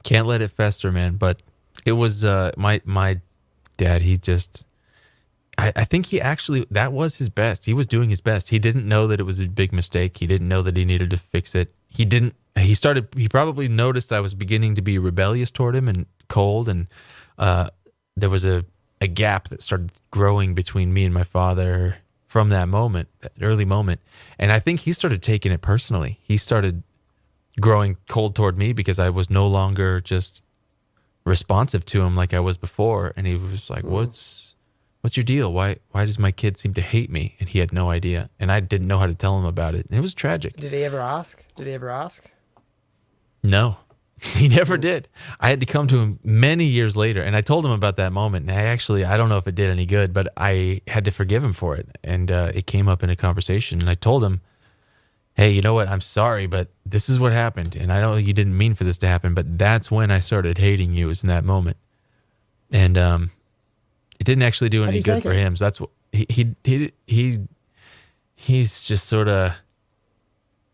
Can't let it fester, man. But it was my dad. He just, I think he actually, that was his best. He was doing his best. He didn't know that it was a big mistake. He didn't know that he needed to fix it. He probably noticed I was beginning to be rebellious toward him and cold. And there was a gap that started growing between me and my father from that moment, that early moment. And I think he started taking it personally. He started growing cold toward me because I was no longer just responsive to him like I was before. And he was like, what's your deal? Why does my kid seem to hate me? And he had no idea. And I didn't know how to tell him about it. And it was tragic. Did he ever ask? No, he never did. I had to come to him many years later, and I told him about that moment. And I don't know if it did any good, but I had to forgive him for it. And it came up in a conversation, and I told him, hey, you know what? I'm sorry, but this is what happened. And I know you didn't mean for this to happen, but that's when I started hating you, was in that moment. And it didn't actually do any good for him. So that's what he's just sort of,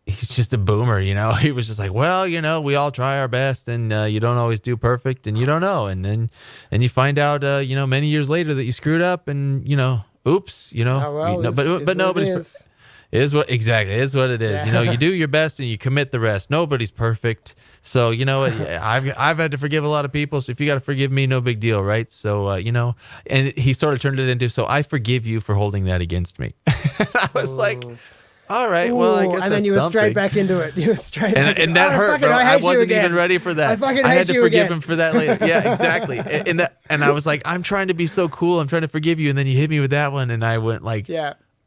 he's just a boomer, He was just like, well, we all try our best, and you don't always do perfect, and you don't know. And then you find out, many years later that you screwed up, and, oops, but nobody's. It is what it is. Yeah. You do your best and you commit the rest. Nobody's perfect. So, I've had to forgive a lot of people. So if you got to forgive me, no big deal. Right. So, and he sort of turned it into, so I forgive you for holding that against me. I was like, all right, well, I guess and then you were straight back into it. And that hurt, bro. I wasn't even ready for that. I had to forgive him for that later. Yeah, exactly. And I was like, I'm trying to be so cool. I'm trying to forgive you. And then you hit me with that one. And I went like,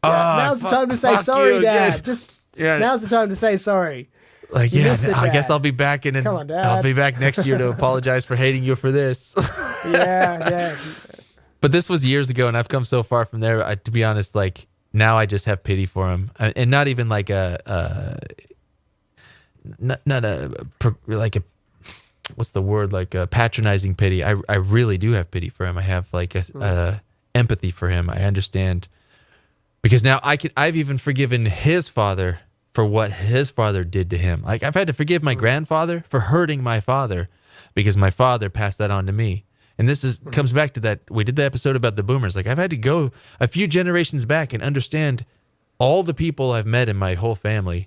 now's the time to say sorry, Dad. Now's the time to say sorry. Like, I guess I'll be back I'll be back next year to apologize for hating you for this. Yeah. But this was years ago, and I've come so far from there. To be honest, like, now I just have pity for him, and not even like what's the word, like a patronizing pity. I really do have pity for him. I have like empathy for him. I understand. Because now I've even forgiven his father for what his father did to him. Like, I've had to forgive my grandfather for hurting my father because my father passed that on to me. And this comes back to that. We did the episode about the boomers. Like, I've had to go a few generations back and understand all the people I've met in my whole family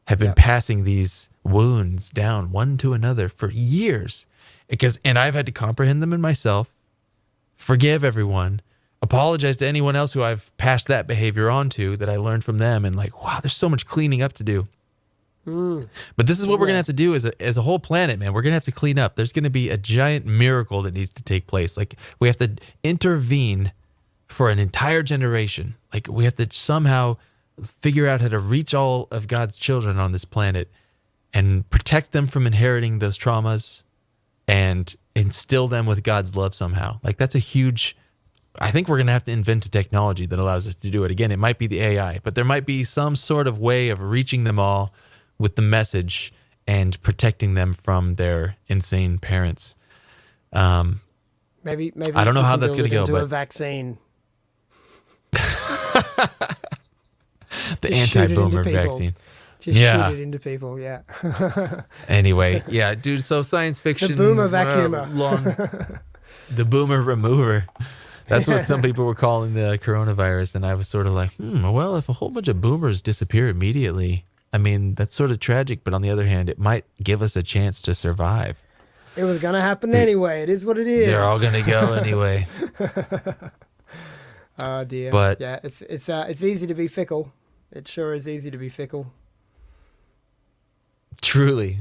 have been passing these wounds down one to another for years. And I've had to comprehend them in myself, forgive everyone, apologize to anyone else who I've passed that behavior on to that I learned from them. And like, wow, there's so much cleaning up to do. But this is what we're going to have to do as a whole planet, man. We're going to have to clean up. There's going to be a giant miracle that needs to take place. Like, we have to intervene for an entire generation. Like, we have to somehow figure out how to reach all of God's children on this planet and protect them from inheriting those traumas and instill them with God's love somehow. Like, that's a huge... I think we're going to have to invent a technology that allows us to do it. Again, it might be the AI, but there might be some sort of way of reaching them all with the message and protecting them from their insane parents. Maybe I don't know how that's going to go, but but a vaccine. The anti-boomer vaccine. Just shoot it into people, yeah. Anyway, yeah, dude. So science fiction. The boomer vacuumer. The boomer remover. That's what some people were calling the coronavirus, and I was sort of like, well, if a whole bunch of boomers disappear immediately, I mean, that's sort of tragic, but on the other hand, it might give us a chance to survive. It was going to happen anyway. It is what it is. They're all going to go anyway. Oh, dear. But yeah, it's easy to be fickle. It sure is easy to be fickle. Truly.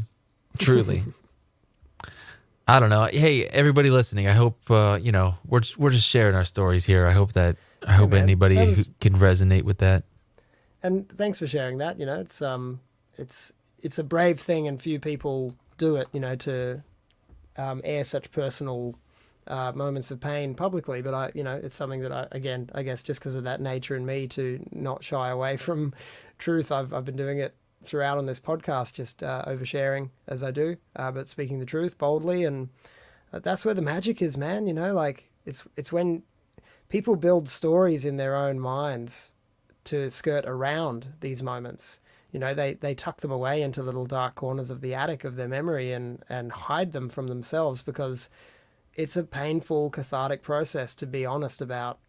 I don't know. Hey, everybody listening, I hope, we're just sharing our stories here. I hope anybody who can resonate with that. And thanks for sharing that. It's a brave thing, and few people do it, to air such personal moments of pain publicly. But it's something that I guess just because of that nature in me to not shy away from truth, I've been doing it throughout on this podcast, just oversharing as I do, but speaking the truth boldly. And that's where the magic is, man. Like it's when people build stories in their own minds to skirt around these moments. They tuck them away into little dark corners of the attic of their memory and hide them from themselves, because it's a painful, cathartic process to be honest about,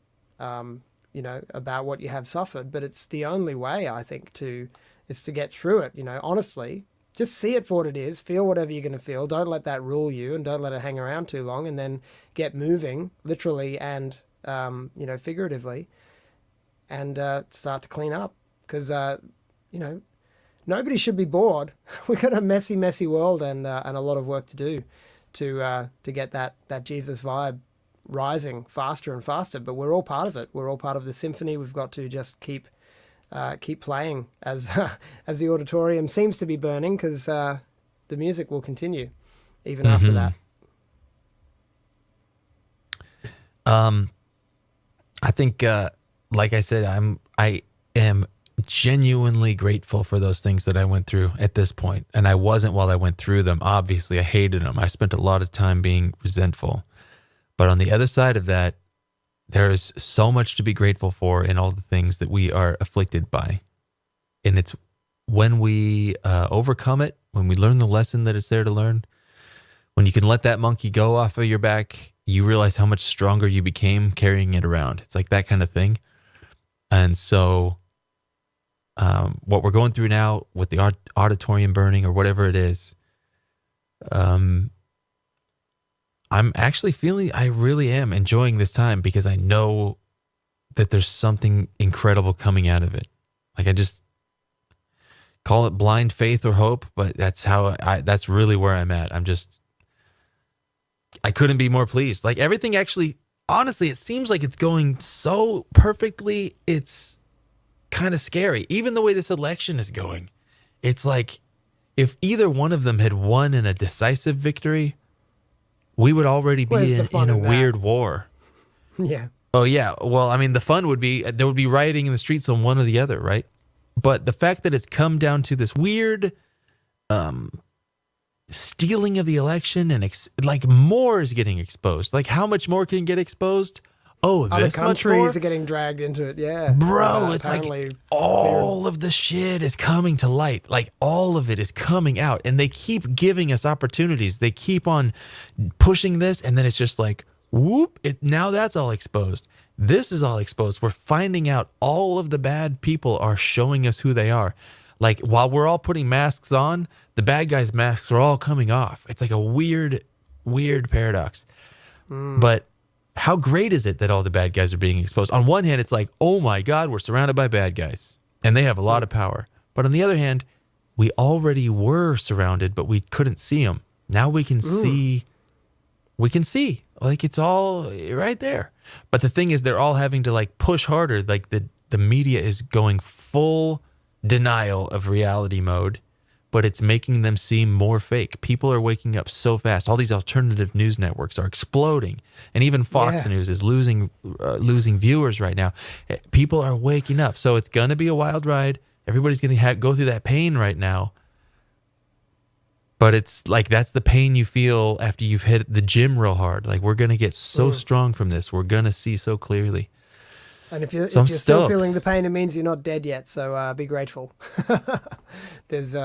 about what you have suffered. But it's the only way, I think, is to get through it, honestly. Just see it for what it is, feel whatever you're going to feel. Don't let that rule you, and don't let it hang around too long, and then get moving, literally and, figuratively, and start to clean up. Because, nobody should be bored. We've got a messy, messy world and a lot of work to do to get that Jesus vibe rising faster and faster. But we're all part of it. We're all part of the symphony. We've got to just keep playing as the auditorium seems to be burning, because the music will continue even after that. I think, like I said, I am genuinely grateful for those things that I went through at this point. And I wasn't while I went through them. Obviously, I hated them. I spent a lot of time being resentful. But on the other side of that, there is so much to be grateful for in all the things that we are afflicted by. And it's when we overcome it, when we learn the lesson that it's there to learn, when you can let that monkey go off of your back, you realize how much stronger you became carrying it around. It's like that kind of thing. And so what we're going through now with the auditorium burning or whatever it is, I'm actually feeling, I really am enjoying this time, because I know that there's something incredible coming out of it. Like, I just call it blind faith or hope, but that's that's really where I'm at. I couldn't be more pleased. Like, everything actually, honestly, it seems like it's going so perfectly. It's kind of scary. Even the way this election is going, it's like if either one of them had won in a decisive victory, we would already be in a weird war. Yeah. Oh, yeah. Well, I mean, the fun would be, there would be rioting in the streets on one or the other, right? But the fact that it's come down to this weird stealing of the election, and like more is getting exposed. Like, how much more can get exposed? oh, Other this much more? countries are getting dragged into it. Yeah, Bro, And, it's like apparently all of the shit is coming to light. Like all of it is coming out, and they keep giving us opportunities. They keep on pushing this, and then it's just like, whoop, now that's all exposed. This is all exposed. We're finding out all of the bad people are showing us who they are. Like while we're all putting masks on, the bad guys' masks are all coming off. It's like a weird paradox. But how great is it that all the bad guys are being exposed? On one hand, it's like, oh my God, we're surrounded by bad guys and they have a lot of power. But on the other hand, we already were surrounded, but we couldn't see them. Now we can see. We can see. Like it's all right there. But the thing is, they're all having to like push harder. Like the media is going full denial of reality mode, but it's making them seem more fake. People are waking up so fast. All these alternative news networks are exploding, and even Fox News is losing viewers right now. People are waking up, so it's gonna be a wild ride. Everybody's gonna go through that pain right now, but it's like that's the pain you feel after you've hit the gym real hard. Like we're gonna get so strong from this. We're gonna see so clearly. And if you're So I'm still stoked. feeling the pain, it means you're not dead yet. So be grateful. there's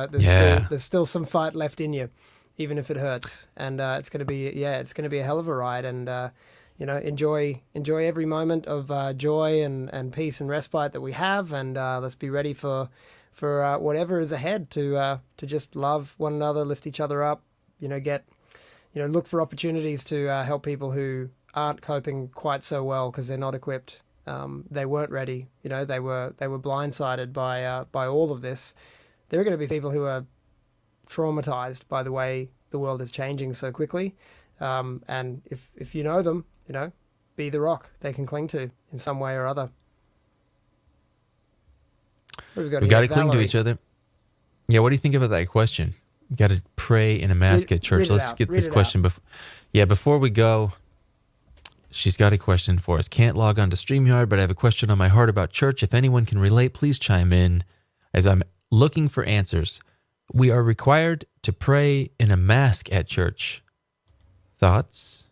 still some fight left in you, even if it hurts. And it's gonna be a hell of a ride. And enjoy every moment of joy and peace and respite that we have. And let's be ready for whatever is ahead to just love one another, lift each other up. Look for opportunities to help people who aren't coping quite so well because they're not equipped. They weren't ready. They were blindsided by all of this. There are going to be people who are traumatized by the way the world is changing so quickly. And if you know them, be the rock they can cling to in some way or other. We got to cling to each other. Yeah, what do you think about that question? You got to pray in a mask at church. Let's get this question before we go. She's got a question for us. Can't log on to StreamYard, but I have a question on my heart about church. If anyone can relate, please chime in as I'm looking for answers. We are required to pray in a mask at church. Thoughts?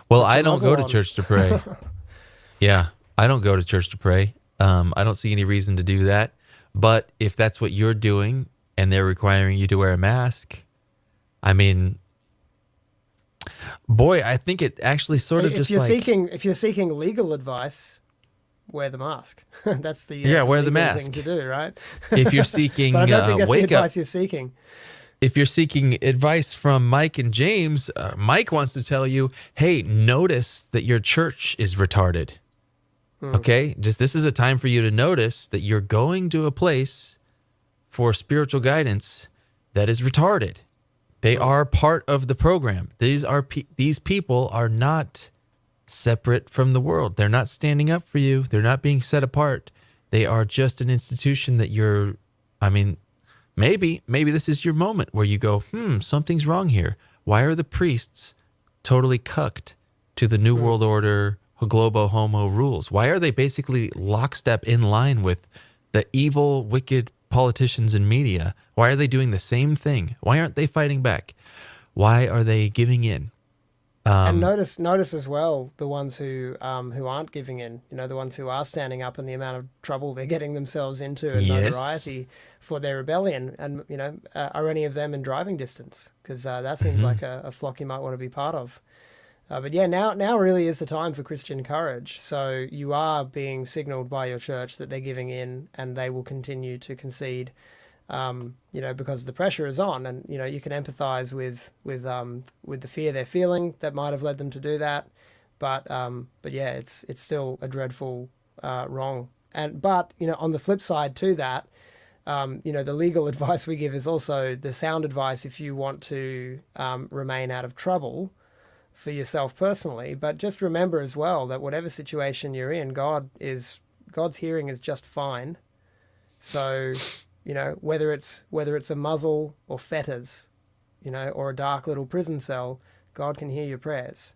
Well, I don't go to church to pray. Yeah, I don't go to church to pray. I don't see any reason to do that. But if that's what you're doing and they're requiring you to wear a mask, I mean, boy, I think it actually sort of if you're seeking legal advice, wear the mask. That's the wear the legal mask thing to do, right? If you're seeking but I don't think that's the wake up advice you're seeking. If you're seeking advice from Mike and James, Mike wants to tell you, hey, notice that your church is retarded. Okay? This is a time for you to notice that you're going to a place for spiritual guidance that is retarded. They are part of the program. These people are not separate from the world. They're not standing up for you. They're not being set apart. They are just an institution that maybe this is your moment where you go, something's wrong here. Why are the priests totally cucked to the New World Order, globo homo rules? Why are they basically lockstep in line with the evil, wicked politicians and media? Why are they doing the same thing? Why aren't they fighting back? Why are they giving in? And notice as well the ones who aren't giving in. The ones who are standing up and the amount of trouble they're getting themselves into and notoriety for their rebellion. And are any of them in driving distance? Because that seems like a flock you might want to be part of. But yeah, now really is the time for Christian courage. So you are being signaled by your church that they're giving in, and they will continue to concede. Because the pressure is on, and you can empathize with the fear they're feeling that might have led them to do that, but yeah, it's still a dreadful wrong. But on the flip side to that, the legal advice we give is also the sound advice if you want to remain out of trouble for yourself personally. But just remember as well that whatever situation you're in, God's hearing is just fine. So. Whether it's a muzzle or fetters, or a dark little prison cell, God can hear your prayers.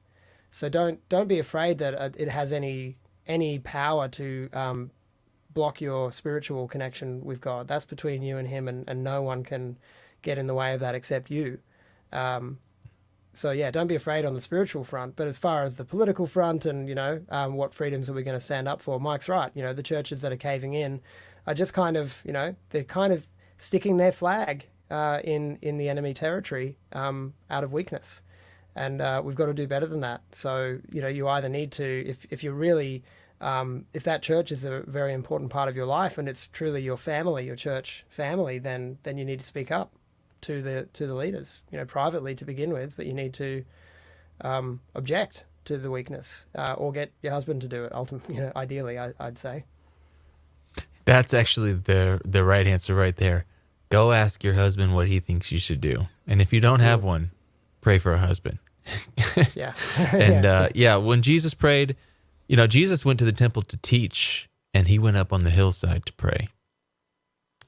So don't be afraid that it has any power to block your spiritual connection with God. That's between you and Him, and no one can get in the way of that except you. So yeah, don't be afraid on the spiritual front. But as far as the political front and, what freedoms are we going to stand up for? Mike's right. The churches that are caving in are just kind of, they're kind of sticking their flag in the enemy territory out of weakness. And we've got to do better than that. So, you either need to, if you're really, if that church is a very important part of your life and it's truly your family, your church family, then you need to speak up to the leaders, privately to begin with, but you need to object to the weakness or get your husband to do it. Ultimately, ideally, I'd say. That's actually the right answer right there. Go ask your husband what he thinks you should do, and if you don't have one, pray for a husband. Yeah. And when Jesus prayed, Jesus went to the temple to teach, and he went up on the hillside to pray.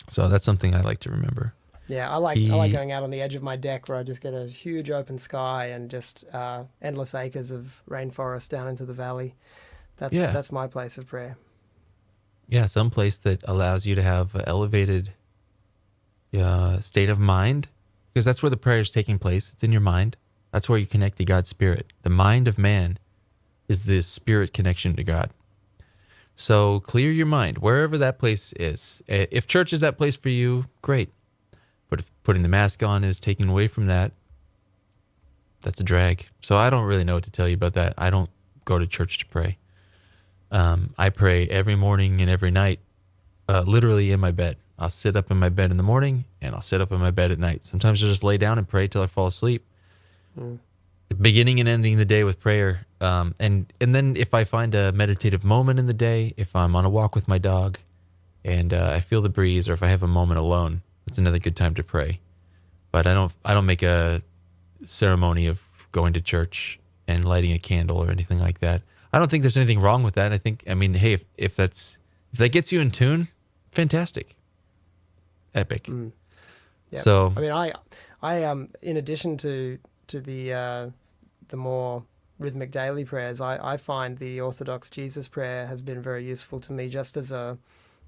So that's something I like to remember. Yeah, I like going out on the edge of my deck where I just get a huge open sky and just endless acres of rainforest down into the valley. That's my place of prayer. Yeah, some place that allows you to have an elevated state of mind, because that's where the prayer is taking place. It's in your mind. That's where you connect to God's Spirit. The mind of man is the spirit connection to God. So clear your mind, wherever that place is. If church is that place for you, great. But if putting the mask on is taking away from that, that's a drag. So I don't really know what to tell you about that. I don't go to church to pray. I pray every morning and every night, literally in my bed. I'll sit up in my bed in the morning and I'll sit up in my bed at night. Sometimes I'll just lay down and pray till I fall asleep. Beginning and ending the day with prayer. And then if I find a meditative moment in the day, if I'm on a walk with my dog and I feel the breeze, or if I have a moment alone, it's another good time to pray. But I don't make a ceremony of going to church and lighting a candle or anything like that. I don't think there's anything wrong with that. Hey, if that gets you in tune, fantastic. Epic. Yep. So I in addition to the more rhythmic daily prayers, I find the Orthodox Jesus prayer has been very useful to me, just as a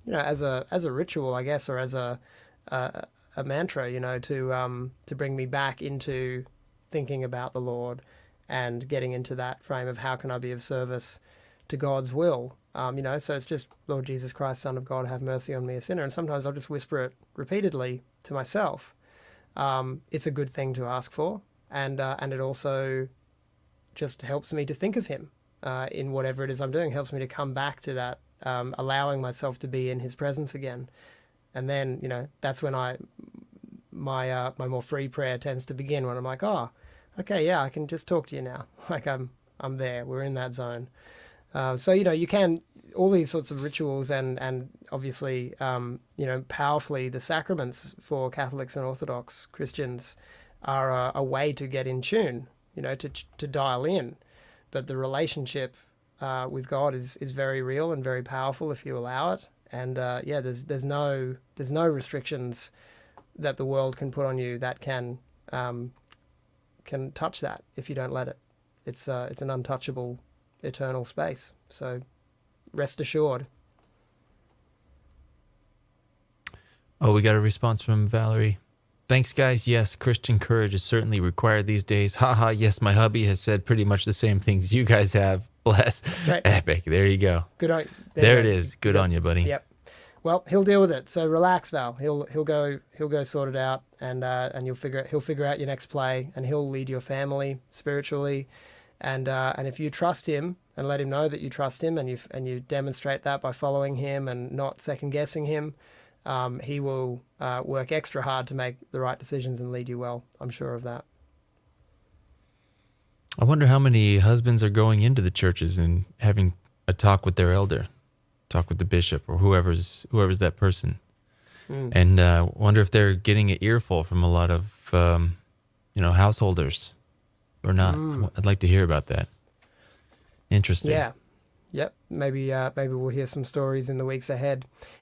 as a ritual, I guess, or as a mantra, to bring me back into thinking about the Lord and getting into that frame of how can I be of service to God's will. So it's just, Lord Jesus Christ, Son of God, have mercy on me, a sinner. And sometimes I'll just whisper it repeatedly to myself. It's a good thing to ask for, and it also just helps me to think of Him in whatever it is I'm doing. It helps me to come back to that, allowing myself to be in His presence again. And then, that's when my more free prayer tends to begin, when I'm like, oh, okay, yeah, I can just talk to you now. Like I'm there. We're in that zone. So you can, all these sorts of rituals and obviously powerfully the sacraments for Catholics and Orthodox Christians are a way to get in tune, to dial in. But the relationship with God is very real and very powerful if you allow it. And there's no restrictions that the world can put on you that can touch that if you don't let it. It's an untouchable eternal space. So rest assured. Oh, we got a response from Valerie. Thanks, guys. Yes, Christian courage is certainly required these days. Haha, yes, my hubby has said pretty much the same things you guys have. Bless. Right. Epic. There you go. Good on there it is. Good on you, buddy. Yep. Well, he'll deal with it. So relax, Val. He'll go sort it out, and he'll figure out your next play, and he'll lead your family spiritually, and if you trust him and let him know that you trust him, and you demonstrate that by following him and not second guessing him, he will work extra hard to make the right decisions and lead you well. I'm sure of that. I wonder how many husbands are going into the churches and having a talk with their elder, talk with the bishop or whoever's that person, and wonder if they're getting an earful from a lot of householders or not. I'd like to hear about that. Interesting. Yeah. Yep. Maybe we'll hear some stories in the weeks ahead.